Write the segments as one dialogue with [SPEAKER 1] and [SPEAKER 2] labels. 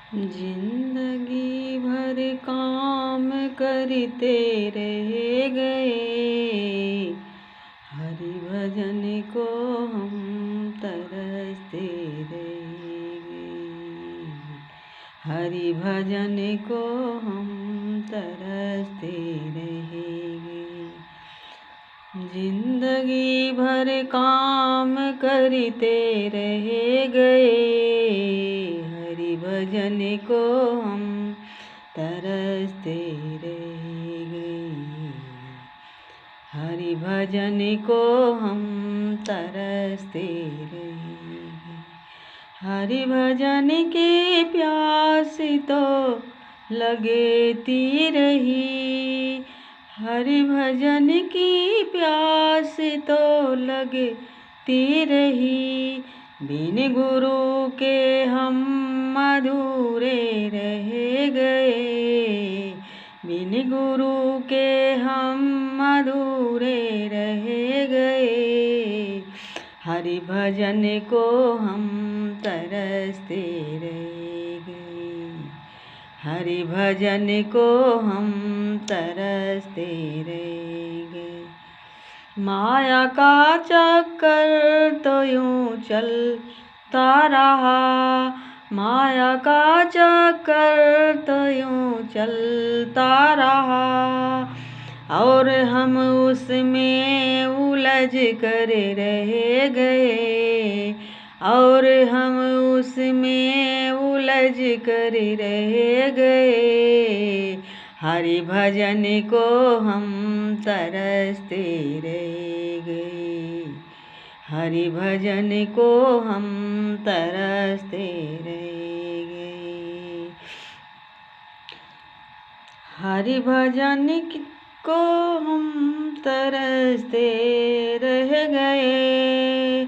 [SPEAKER 1] जिंदगी भर काम करते रह गए, हरि भजन को हम तरसते रह गए। हरि भजन को हम तरसते रह गए। जिंदगी भर काम करते रह गए, हरि भजन को हम तरसते रह गए। हरि भजन को हम तरसते रह गए। हरि भजन की प्यास तो लगती रही, हरि भजन की प्यास तो लगती रही। बिन गुरु के हम अधूरे रह गए, बिन गुरु के हम अधूरे रह गए। हरि भजन को हम तरसते रह गए, हरि भजन को हम तरसते रह गए। माया का चक्कर तो यूं चलता रहा, माया का चक्कर तो यूं चलता रहा, और हम उसमें उलझ कर रह गए, और हम उसमें उलझ कर रह गए। हरि भजन को हम तरसते रह गए, हरि भजन को हम तरसते रह गए। हरि भजन को हम तरसते रह गए,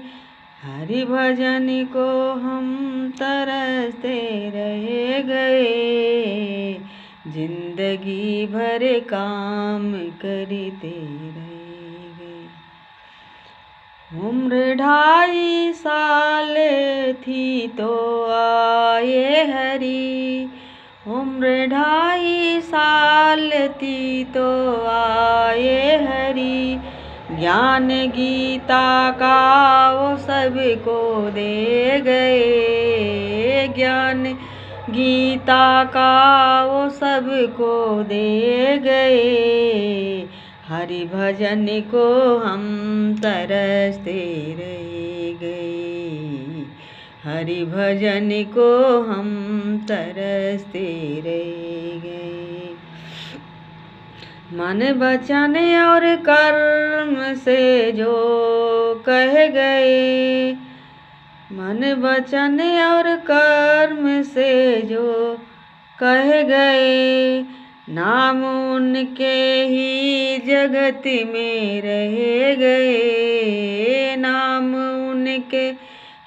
[SPEAKER 1] हरि भजन को हम तरसते रह गए। जिंदगी भर काम करते रह गए। उम्र 2.5 साल थी तो आए हरि, उम्र 2.5 साल थी तो आए हरि। ज्ञान गीता का वो सबको दे गए, ज्ञान गीता का वो सबको दे गए। हरि भजन को हम तरसते रह गए, हरि भजन को हम तरसते रह गए। मन वचन और कर्म से जो कह गए, मन वचन और कर्म से जो कह गए। नाम उनके ही जगत में रह गए, नाम उनके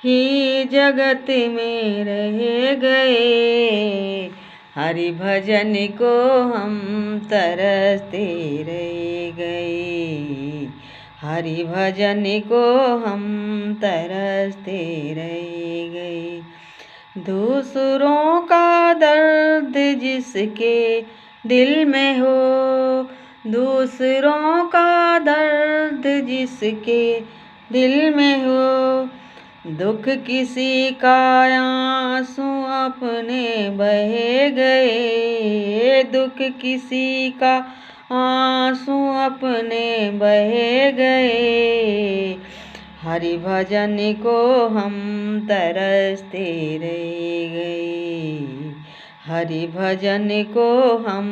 [SPEAKER 1] ही जगत में रह गए। हरि भजन को हम तरसते रह गए, हरि भजन को हम तरसते रह गए। दूसरों का दर्द जिसके दिल में हो, दूसरों का दर्द जिसके दिल में हो, दुख किसी का आंसू अपने बह गए, दुख किसी का आंसू अपने बह गए। हरि भजन को हम तरसते रह गए, हरि भजन को हम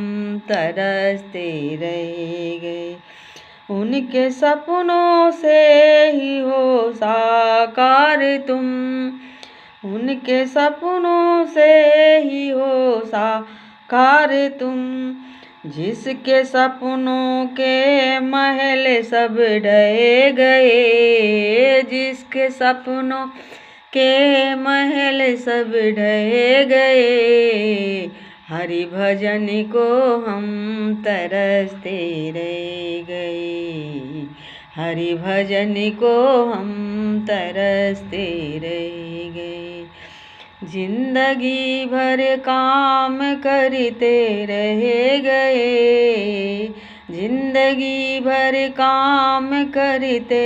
[SPEAKER 1] तरसते रह गए। उनके सपनों से ही हो साकार तुम, उनके सपनों से ही हो साकार तुम। जिसके सपनों के महल सब ढह गए, जिसके सपनों के महल सब ढह गए। हरि भजन को हम तरसते रह गए, हरि भजन को हम तरसते रह गए। जिंदगी भर काम करते रह गए, जिंदगी भर काम करते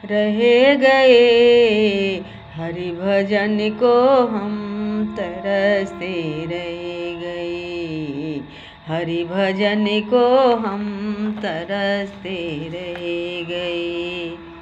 [SPEAKER 1] रह गए। हरि भजन को हम तरसते रह गए, हरि भजन को हम तरसते रह गए।